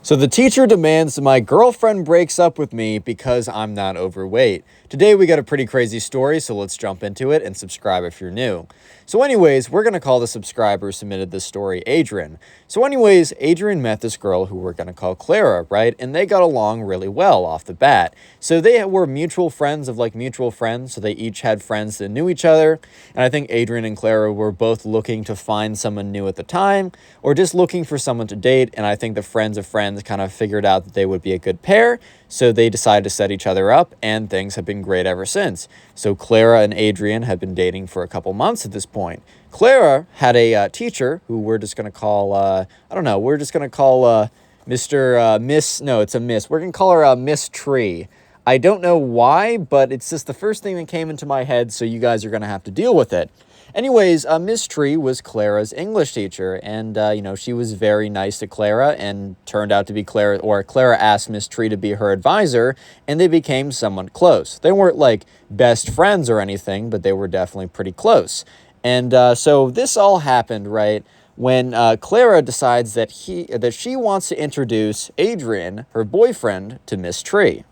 So the teacher demands my girlfriend breaks up with me because I'm not overweight. Today we got a pretty crazy story, so let's jump into it and subscribe if you're new. So anyways, we're going to call the subscriber who submitted this story Adrian. So anyways, Adrian met this girl who we're going to call Clara, right? And they got along really well off the bat. So they were mutual friends of mutual friends, so they each had friends that knew each other. And I think Adrian and Clara were both looking to find someone new at the time, or just looking for someone to date. And I think the friends of friends kind of figured out that they would be a good pair, so they decided to set each other up, and things have been great ever since. So Clara and Adrian have been dating for a couple months at this point. Clara had a teacher who we're just going to call, we're just going to call it's a Miss. We're going to call her Miss Tree. I don't know why, but it's just the first thing that came into my head, so you guys are going to have to deal with it. Anyways, Miss Tree was Clara's English teacher, and, she was very nice to Clara, and turned out to be Clara asked Miss Tree to be her advisor, and they became somewhat close. They weren't, best friends or anything, but they were definitely pretty close. And so this all happened, right, when Clara decides that she wants to introduce Adrian, her boyfriend, to Miss Tree.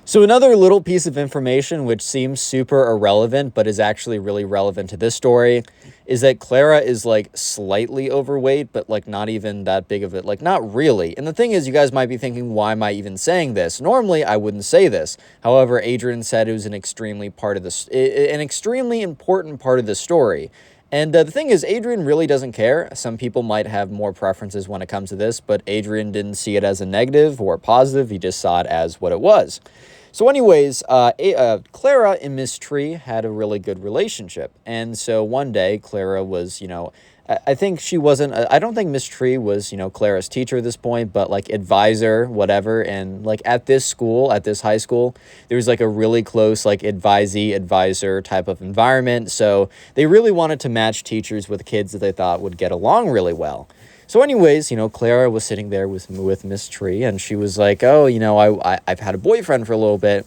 So another little piece of information which seems super irrelevant but is actually really relevant to this story is that Clara is slightly overweight, but not even that big of it, not really. And the thing is, you guys might be thinking, why am I even saying this? Normally I wouldn't say this. However, Adrian said it was an extremely important part of the story. And the thing is, Adrian really doesn't care. Some people might have more preferences when it comes to this, but Adrian didn't see it as a negative or positive. He just saw it as what it was. So anyways, Clara and Miss Tree had a really good relationship. And so one day, Clara was, I don't think Miss Tree was, Clara's teacher at this point, but advisor, whatever. And at this high school, there was a really close advisor type of environment. So they really wanted to match teachers with kids that they thought would get along really well. So anyways, Clara was sitting there with Miss Tree, and she was like, oh, I've had a boyfriend for a little bit,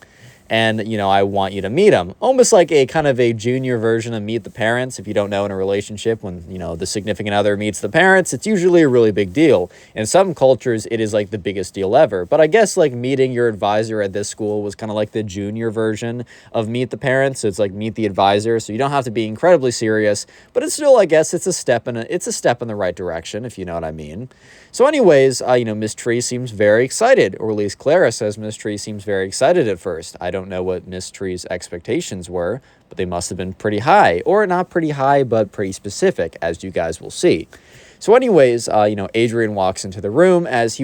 and, I want you to meet him. Almost like a kind of a junior version of Meet the Parents. If you don't know, in a relationship, when, the significant other meets the parents, it's usually a really big deal. In some cultures, it is the biggest deal ever. But I guess meeting your advisor at this school was kind of the junior version of Meet the Parents. So it's Meet the Advisor. So you don't have to be incredibly serious, but it's still, I guess, it's a step in the right direction, if you know what I mean. So anyways, Miss Tree seems very excited, or at least Clara says Miss Tree seems very excited at first. I don't know what Miss Tree's expectations were, but they must have been pretty high, or not pretty high, but pretty specific, as you guys will see. So anyways, Adrian walks into the room, as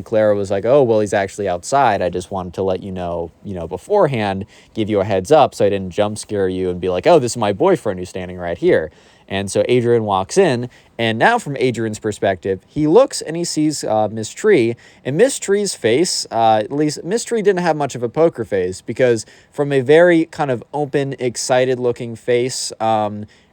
Clara was like, oh, well, he's actually outside. I just wanted to let you know, beforehand, give you a heads up so I didn't jump scare you and be like, oh, this is my boyfriend who's standing right here. And so Adrian walks in, and now from Adrian's perspective, he looks and he sees Miss Tree, and Miss Tree's face, at least Miss Tree didn't have much of a poker face, because from a very kind of open, excited looking face,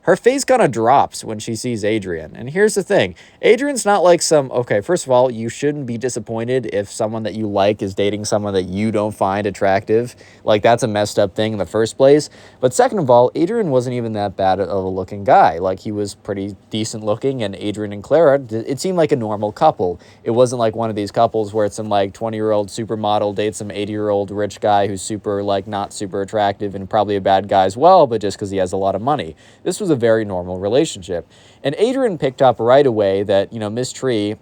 her face kind of drops when she sees Adrian. And here's the thing. Adrian's not okay, first of all, you shouldn't be disappointed if someone that you like is dating someone that you don't find attractive. That's a messed up thing in the first place. But second of all, Adrian wasn't even that bad of a looking guy. He was pretty decent looking, and Adrian and Clara, it seemed like a normal couple. It wasn't like one of these couples where it's some 20-year-old supermodel dates some 80-year-old rich guy who's super, not super attractive and probably a bad guy as well, but just because he has a lot of money. This was a very normal relationship. And Adrian picked up right away that, Miss Tree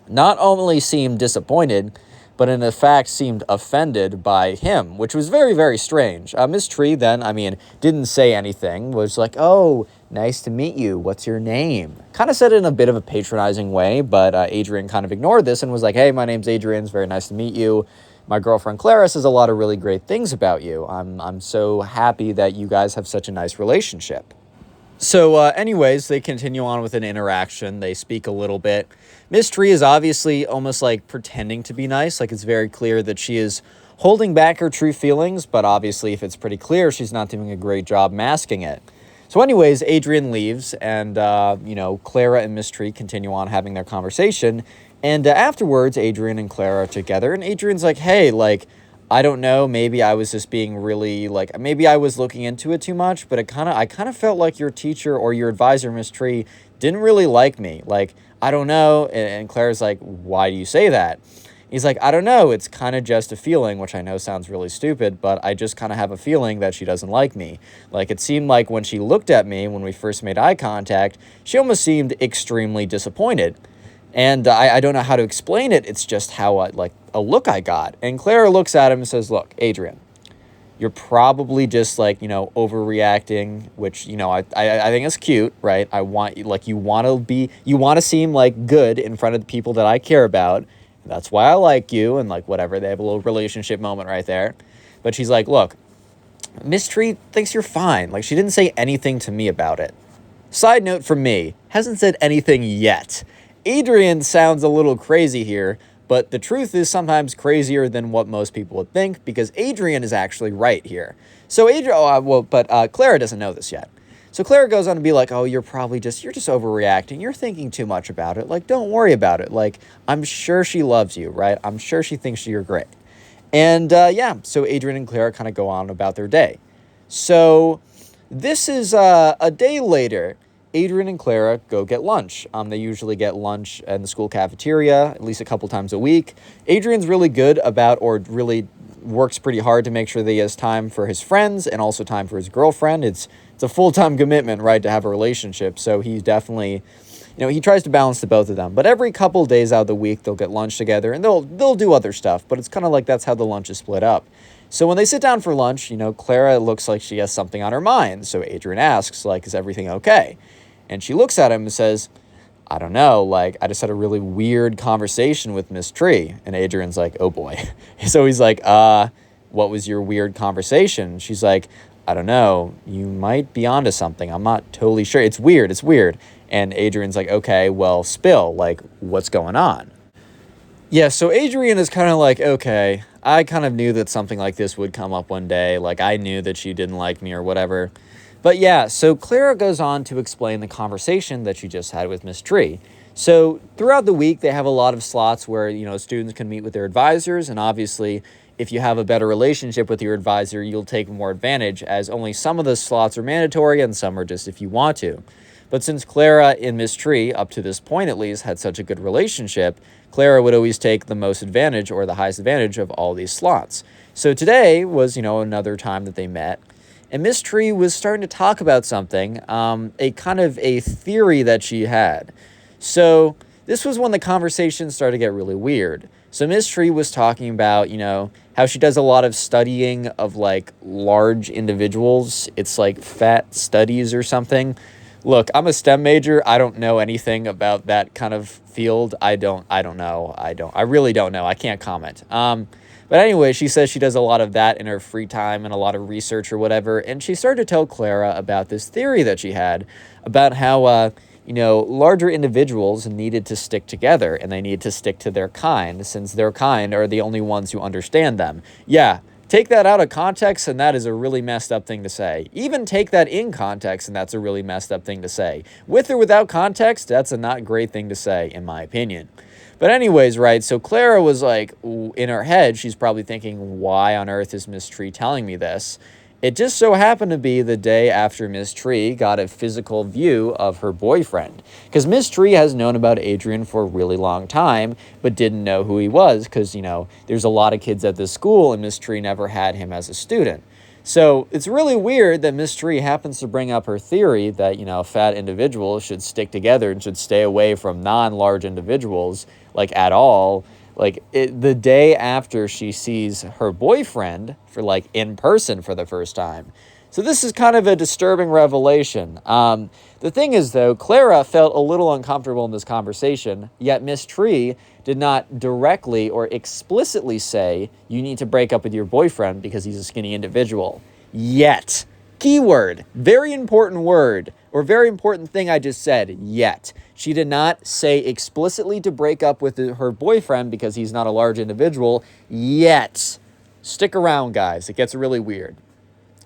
not only seemed disappointed, but in fact seemed offended by him, which was very, very strange. Miss Tree then, didn't say anything, was like, oh, nice to meet you. What's your name? Kind of said it in a bit of a patronizing way, but Adrian kind of ignored this and was like, hey, my name's Adrian. It's very nice to meet you. My girlfriend Clara says a lot of really great things about you. I'm so happy that you guys have such a nice relationship. So anyways, they continue on with an interaction. They speak a little bit. Miss Tree is obviously almost pretending to be nice. It's very clear that she is holding back her true feelings, but obviously if it's pretty clear, she's not doing a great job masking it. So anyways, Adrian leaves, and, Clara and Miss Tree continue on having their conversation. And afterwards, Adrian and Clara are together, and Adrian's like, hey, I don't know, maybe I was just being really, maybe I was looking into it too much, but I kind of felt like your teacher or your advisor, Miss Tree, didn't really like me. I don't know. And Clara's like, why do you say that? He's like, I don't know, it's kind of just a feeling, which I know sounds really stupid, but I just kind of have a feeling that she doesn't like me. Like, it seemed like when she looked at me, when we first made eye contact, she almost seemed extremely disappointed. And I don't know how to explain it. It's just how, like, a look I got. And Clara looks at him and says, look, Adrian, you're probably just, like, overreacting, which, I think is cute, right? I want, like, you want to seem, like, good in front of the people that I care about. That's why I like you, and, like, whatever. They have a little relationship moment right there. But she's like, look, Miss Tree thinks you're fine. Like, she didn't say anything to me about it. Side note from me, hasn't said anything yet. Adrian sounds a little crazy here, but the truth is sometimes crazier than what most people would think, because Adrian is actually right here. So Clara doesn't know this yet. So Clara goes on to be like, oh, you're just overreacting. You're thinking too much about it. Like, don't worry about it. Like, I'm sure she loves you, right? I'm sure she thinks you're great. And so Adrian and Clara kind of go on about their day. So this is a day later. Adrian and Clara go get lunch. They usually get lunch in the school cafeteria at least a couple times a week. Adrian's really good about, or really works pretty hard to make sure that he has time for his friends and also time for his girlfriend. It's a full-time commitment, right, to have a relationship. So he definitely, he tries to balance the both of them. But every couple days out of the week, they'll get lunch together, and they'll do other stuff. But it's kind of like that's how the lunch is split up. So when they sit down for lunch, Clara looks like she has something on her mind. So Adrian asks, like, is everything okay? And she looks at him and says, I don't know, like, I just had a really weird conversation with Miss Tree. And Adrian's like, oh boy. So he's like, what was your weird conversation? She's like, I don't know, you might be onto something. I'm not totally sure. It's weird. And Adrian's like, okay, well, spill, like, what's going on? Yeah, so Adrian is kind of like, okay, I kind of knew that something like this would come up one day. Like, I knew that she didn't like me or whatever. But yeah, so Clara goes on to explain the conversation that she just had with Miss Tree. So throughout the week, they have a lot of slots where, students can meet with their advisors. And obviously, if you have a better relationship with your advisor, you'll take more advantage, as only some of the slots are mandatory and some are just if you want to. But since Clara and Miss Tree, up to this point at least, had such a good relationship, Clara would always take the most advantage, or the highest advantage, of all these slots. So today was, another time that they met. And Miss Tree was starting to talk about something, a kind of a theory that she had. So this was when the conversation started to get really weird. So Miss Tree was talking about, how she does a lot of studying of, like, large individuals. It's like fat studies or something. Look, I'm a STEM major. I don't know anything about that kind of field. I really don't know. I can't comment. But anyway, she says she does a lot of that in her free time and a lot of research or whatever. And she started to tell Clara about this theory that she had about how, larger individuals needed to stick together, and they need to stick to their kind, since their kind are the only ones who understand them. Yeah, take that out of context, and that is a really messed up thing to say. Even take that in context, and that's a really messed up thing to say. With or without context, that's a not great thing to say, in my opinion. But anyways, right, so Clara was like, in her head, she's probably thinking, why on earth is Miss Tree telling me this? It just so happened to be the day after Miss Tree got a physical view of her boyfriend. Because Miss Tree has known about Adrian for a really long time, but didn't know who he was, because, there's a lot of kids at this school, and Miss Tree never had him as a student. So it's really weird that Miss Tree happens to bring up her theory that, fat individuals should stick together and should stay away from non-large individuals, like, at all. Like, the day after she sees her boyfriend for, like, in person for the first time. So this is kind of a disturbing revelation. The thing is, though, Clara felt a little uncomfortable in this conversation, yet Miss Tree did not directly or explicitly say, you need to break up with your boyfriend because he's a skinny individual. Yet. Keyword. Very important word, or very important thing I just said, yet. She did not say explicitly to break up with her boyfriend because he's not a large individual, yet. Stick around, guys. It gets really weird.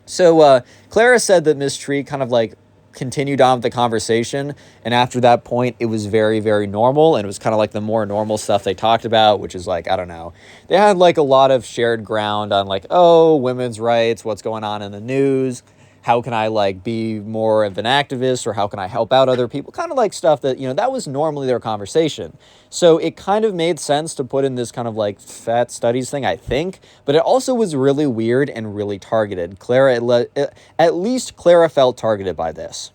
So Clara said that Miss Tree kind of, like, continued on with the conversation, and after that point, it was very, very normal, and it was kind of like the more normal stuff they talked about, which is, like, I don't know. They had, like, a lot of shared ground on, like, oh, women's rights, what's going on in the news. how can I like be more of an activist, or how can I help out other people? Kind of like stuff that, that was normally their conversation. So it kind of made sense to put in this kind of like fat studies thing, I think, but it also was really weird and really targeted. At least Clara felt targeted by this.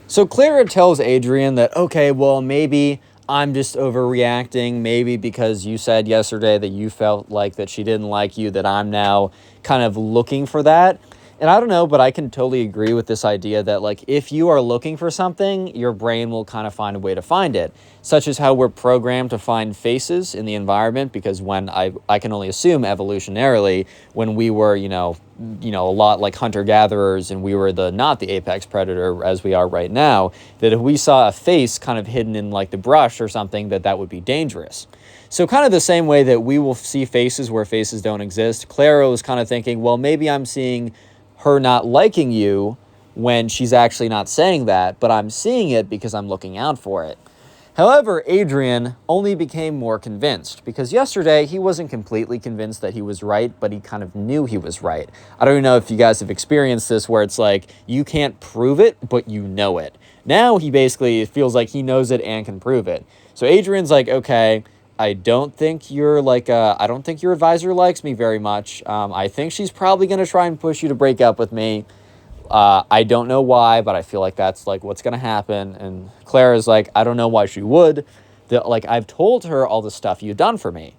So Clara tells Adrian that, okay, well, maybe I'm just overreacting. Maybe because you said yesterday that you felt like that she didn't like you, that I'm now kind of looking for that. And I don't know, but I can totally agree with this idea that, like, if you are looking for something, your brain will kind of find a way to find it, such as how we're programmed to find faces in the environment, because when I can only assume evolutionarily, when we were, a lot like hunter-gatherers and we were not the apex predator as we are right now, that if we saw a face kind of hidden in like the brush or something, that would be dangerous. So kind of the same way that we will see faces where faces don't exist, Clara was kind of thinking, well, maybe I'm seeing her not liking you when she's actually not saying that, but I'm seeing it because I'm looking out for it. However, Adrian only became more convinced, because yesterday he wasn't completely convinced that he was right, but he kind of knew he was right. I don't even know if you guys have experienced this, where it's like you can't prove it, but you know it. Now he basically feels like he knows it and can prove it. So Adrian's like, okay, I don't think your advisor likes me very much. I think she's probably going to try and push you to break up with me. I don't know why, but I feel like that's like what's going to happen. And Clara's like, I don't know why she would. I've told her all the stuff you've done for me.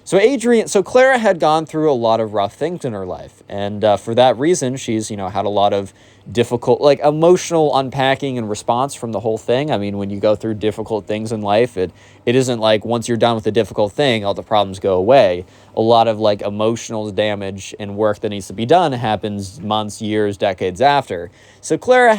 So Clara had gone through a lot of rough things in her life. And for that reason, she's, had a lot of difficult, like emotional unpacking and response from the whole thing. I mean, when you go through difficult things in life, it isn't like once you're done with the difficult thing, all the problems go away. A lot of like emotional damage and work that needs to be done happens months, years, decades after. So Clara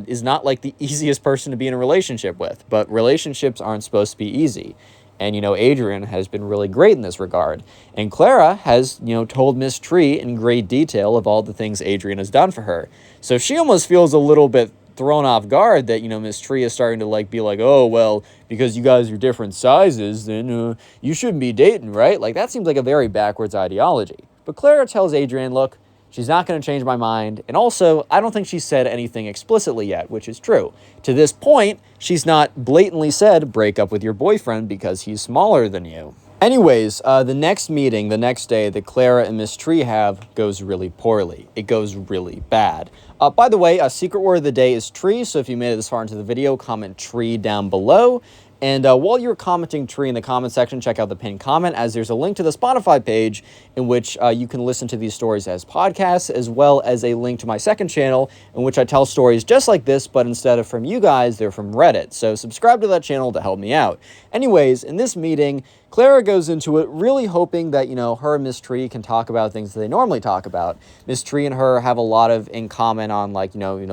is not like the easiest person to be in a relationship with, but relationships aren't supposed to be easy. And, Adrian has been really great in this regard. And Clara has, told Miss Tree in great detail of all the things Adrian has done for her. So she almost feels a little bit thrown off guard that, Miss Tree is starting to be like, oh, well, because you guys are different sizes, then you shouldn't be dating, right? Like, that seems like a very backwards ideology. But Clara tells Adrian, look, she's not going to change my mind. And also, I don't think she said anything explicitly yet, which is true. To this point, she's not blatantly said, break up with your boyfriend because he's smaller than you. Anyways, the next meeting, the next day that Clara and Miss Tree have goes really poorly. It goes really bad. By the way, a secret word of the day is tree. So if you made it this far into the video, comment tree down below. And while you're commenting tree in the comment section, check out the pinned comment, as there's a link to the Spotify page in which you can listen to these stories as podcasts, as well as a link to my second channel in which I tell stories just like this, but instead of from you guys, they're from Reddit. So subscribe to that channel to help me out. Anyways, in this meeting, Clara goes into it really hoping that, her and Miss Tree can talk about things that they normally talk about. Miss Tree and her have a lot of in common on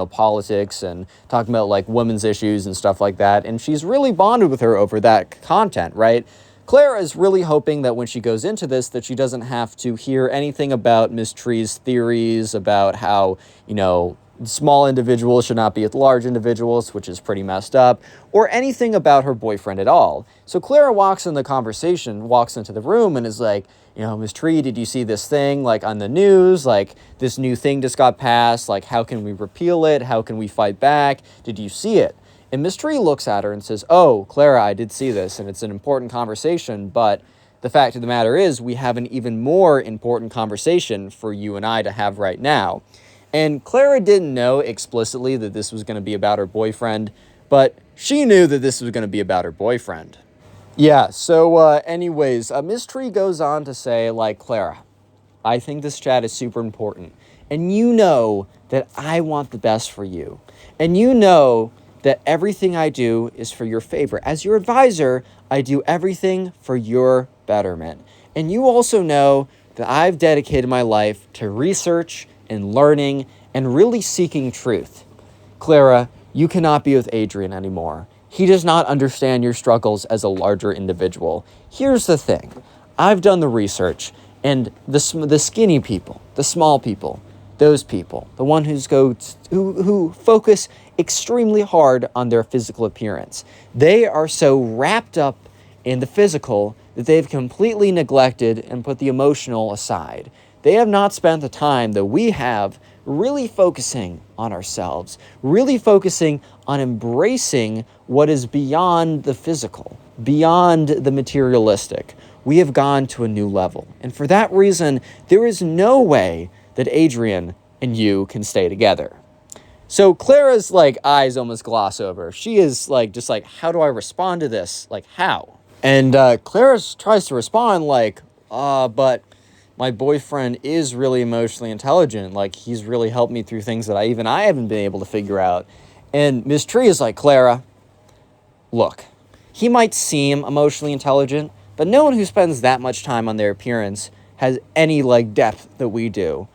politics and talking about like women's issues and stuff like that. And she's really bonded with her over that content, right? Clara is really hoping that when she goes into this, that she doesn't have to hear anything about Miss Tree's theories about how, small individuals should not be with large individuals, which is pretty messed up, or anything about her boyfriend at all. So Clara walks into the room and is like, Miss Tree, did you see this thing, like, on the news? Like, this new thing just got passed. Like, how can we repeal it? How can we fight back? Did you see it? And Miss Tree looks at her and says, oh, Clara, I did see this, and it's an important conversation, but the fact of the matter is we have an even more important conversation for you and I to have right now. And Clara didn't know explicitly that this was going to be about her boyfriend, but she knew that this was going to be about her boyfriend. Yeah, so anyways, Miss Tree goes on to say, like, Clara, I think this chat is super important. And you know that I want the best for you. And you know that everything I do is for your favor. As your advisor, I do everything for your betterment. And you also know that I've dedicated my life to research and learning and really seeking truth. Clara, you cannot be with Adrian anymore. He does not understand your struggles as a larger individual. Here's the thing. I've done the research, and the skinny people, the small people, those people, the one who focus extremely hard on their physical appearance, they are so wrapped up in the physical that they've completely neglected and put the emotional aside. They have not spent the time that we have really focusing on ourselves, really focusing on embracing what is beyond the physical, beyond the materialistic. We have gone to a new level. And for that reason, there is no way that Adrian and you can stay together. So Clara's eyes almost gloss over. She is just how do I respond to this? How? And Clara tries to respond but my boyfriend is really emotionally intelligent. He's really helped me through things that I haven't been able to figure out. And Miss Tree is like, Clara, look, he might seem emotionally intelligent, but no one who spends that much time on their appearance has any depth that we do.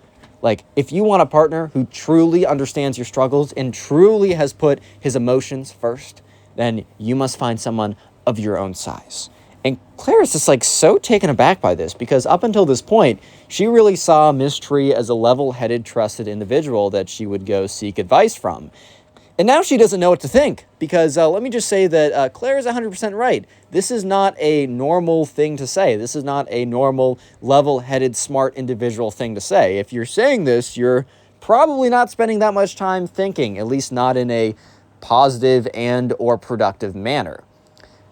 If you want a partner who truly understands your struggles and truly has put his emotions first, then you must find someone of your own size. And Clara's just so taken aback by this, because up until this point, she really saw Miss Tree as a level-headed, trusted individual that she would go seek advice from. And now she doesn't know what to think, because let me just say that Clara's 100% right. This is not a normal thing to say. This is not a normal, level-headed, smart individual thing to say. If you're saying this, you're probably not spending that much time thinking, at least not in a positive and or productive manner.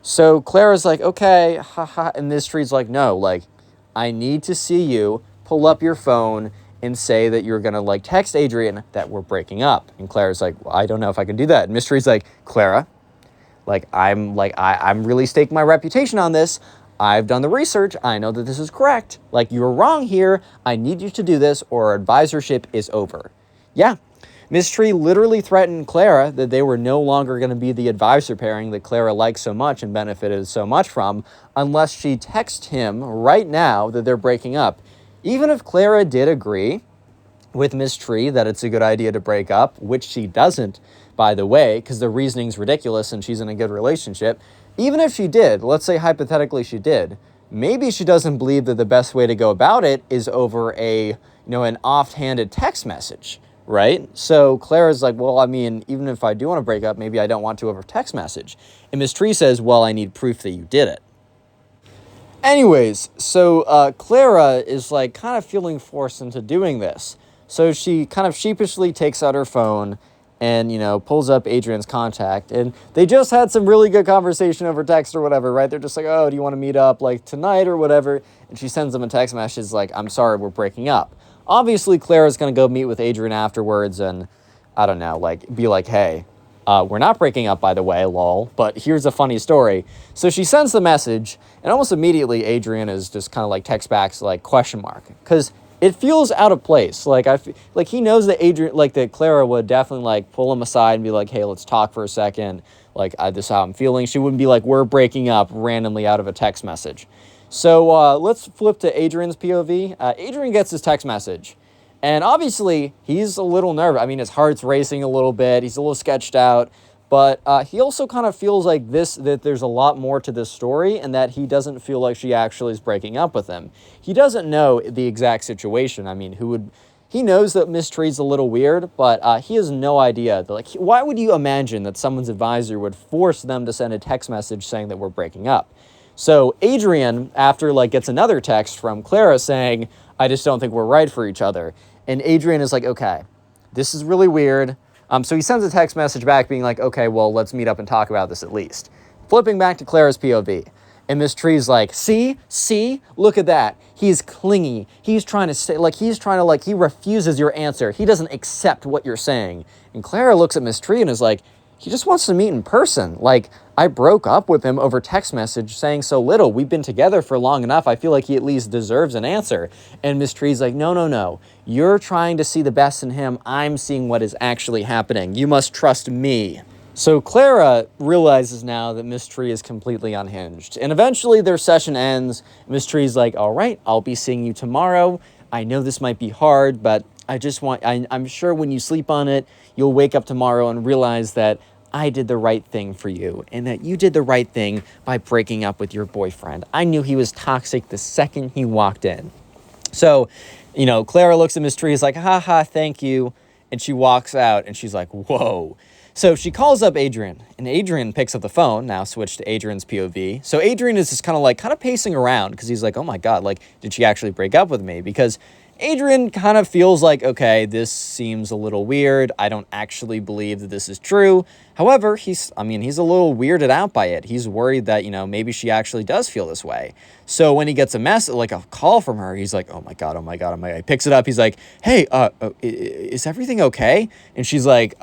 So Clara's like, okay, haha, and Miss Tree's like, no, I need to see you pull up your phone and say that you're going to text Adrian that we're breaking up. And Clara's like, well, I don't know if I can do that. And Miss Tree's like, Clara, I'm really staking my reputation on this. I've done the research. I know that this is correct. You're wrong here. I need you to do this or our advisorship is over. Yeah. Miss Tree literally threatened Clara that they were no longer going to be the advisor pairing that Clara liked so much and benefited so much from unless she texts him right now that they're breaking up. Even if Clara did agree with Miss Tree that it's a good idea to break up, which she doesn't, by the way, because the reasoning's ridiculous and she's in a good relationship, even if she did, let's say hypothetically she did, maybe she doesn't believe that the best way to go about it is over an offhanded text message. Right? So Clara's like, well, I mean, even if I do want to break up, maybe I don't want to over text message. And Miss Tree says, well, I need proof that you did it. Anyways, so Clara is kind of feeling forced into doing this. So she kind of sheepishly takes out her phone and, pulls up Adrian's contact. And they just had some really good conversation over text or whatever, right? They're just like, oh, do you want to meet up tonight or whatever? And she sends them a text message I'm sorry, we're breaking up. Obviously, Clara's going to go meet with Adrian afterwards and, I don't know, be like, hey, we're not breaking up, by the way, lol, but here's a funny story. So she sends the message, and almost immediately Adrian is just kind of text back, question mark, because it feels out of place. He knows that Adrian, that Clara would definitely, pull him aside and be like, hey, let's talk for a second, this is how I'm feeling. She wouldn't be like, we're breaking up randomly out of a text message. So let's flip to Adrian's POV. Adrian gets his text message. And obviously, he's a little nervous. I mean, his heart's racing a little bit. He's a little sketched out. But he also kind of feels that there's a lot more to this story and that he doesn't feel like she actually is breaking up with him. He doesn't know the exact situation. I mean, he knows that Miss Tree's a little weird, but he has no idea. Why would you imagine that someone's advisor would force them to send a text message saying that we're breaking up? So Adrian, after gets another text from Clara saying, I just don't think we're right for each other. And Adrian is like, okay, this is really weird. So he sends a text message back being like, okay, well, let's meet up and talk about this at least. Flipping back to Clara's POV. And Miss Tree's like, see, look at that. He's clingy. He's trying to say, he refuses your answer. He doesn't accept what you're saying. And Clara looks at Miss Tree and is like, he just wants to meet in person. I broke up with him over text message saying so little. We've been together for long enough. I feel like he at least deserves an answer. And Miss Tree's like, no. You're trying to see the best in him. I'm seeing what is actually happening. You must trust me. So Clara realizes now that Miss Tree is completely unhinged. And eventually their session ends. Miss Tree's like, all right, I'll be seeing you tomorrow. I know this might be hard, but I'm sure when you sleep on it, you'll wake up tomorrow and realize that I did the right thing for you and that you did the right thing by breaking up with your boyfriend. I knew he was toxic the second he walked in. So, Clara looks at Miss Tree, is like, haha, thank you. And she walks out and she's like, whoa. So she calls up Adrian, and Adrian picks up the phone, now switched to Adrian's POV. So Adrian is just kind of pacing around because he's like, oh my God, like, did she actually break up with me? Because Adrian kind of feels like, okay, this seems a little weird. I don't actually believe that this is true. However, he's a little weirded out by it. He's worried that, maybe she actually does feel this way. So when he gets a call from her, he's like, oh my God, oh my God, oh my God. He picks it up. He's like, hey, is everything okay? And she's like,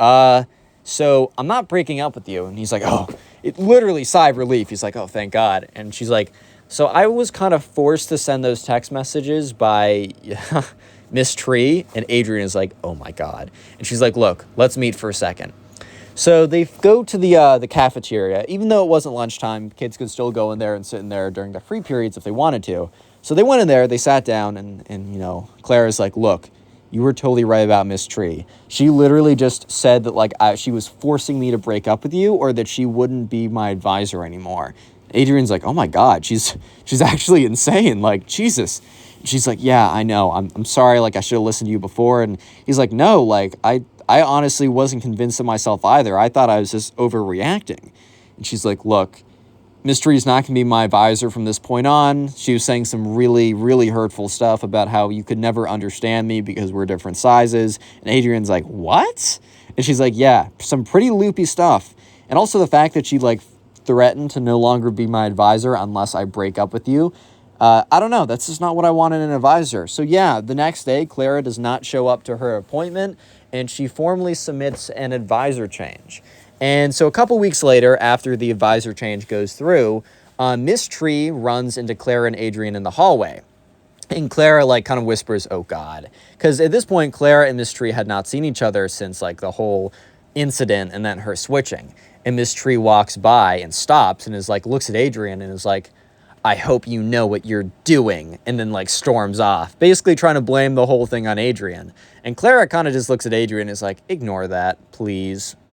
so I'm not breaking up with you. And he's like, oh, it literally sigh of relief. He's like, oh, thank God. And she's like, so I was kind of forced to send those text messages by Miss Tree. And Adrian is like, oh my God. And she's like, look, let's meet for a second. So they go to the cafeteria. Even though it wasn't lunchtime, kids could still go in there and sit in there during the free periods if they wanted to. So they went in there, they sat down, and Clara's like, look, you were totally right about Miss Tree. She literally just said that, she was forcing me to break up with you or that she wouldn't be my advisor anymore. Adrian's like, oh my God, she's actually insane. Like, Jesus. She's like, yeah, I know. I'm sorry. I should have listened to you before. And he's like, no, I honestly wasn't convinced of myself either. I thought I was just overreacting. And she's like, look, Miss Tree's not going to be my advisor from this point on. She was saying some really, really hurtful stuff about how you could never understand me because we're different sizes. And Adrian's like, what? And she's like, yeah, some pretty loopy stuff. And also the fact that she threatened to no longer be my advisor unless I break up with you. I don't know. That's just not what I want in an advisor. So yeah, the next day, Clara does not show up to her appointment and she formally submits an advisor change. And so a couple weeks later, after the advisor change goes through, Miss Tree runs into Clara and Adrian in the hallway. And Clara, kind of whispers, oh, God. Because at this point, Clara and Miss Tree had not seen each other since, the whole incident and then her switching. And Miss Tree walks by and stops and looks at Adrian and is like, I hope you know what you're doing. And then, storms off, basically trying to blame the whole thing on Adrian. And Clara kind of just looks at Adrian and is like, ignore that, please.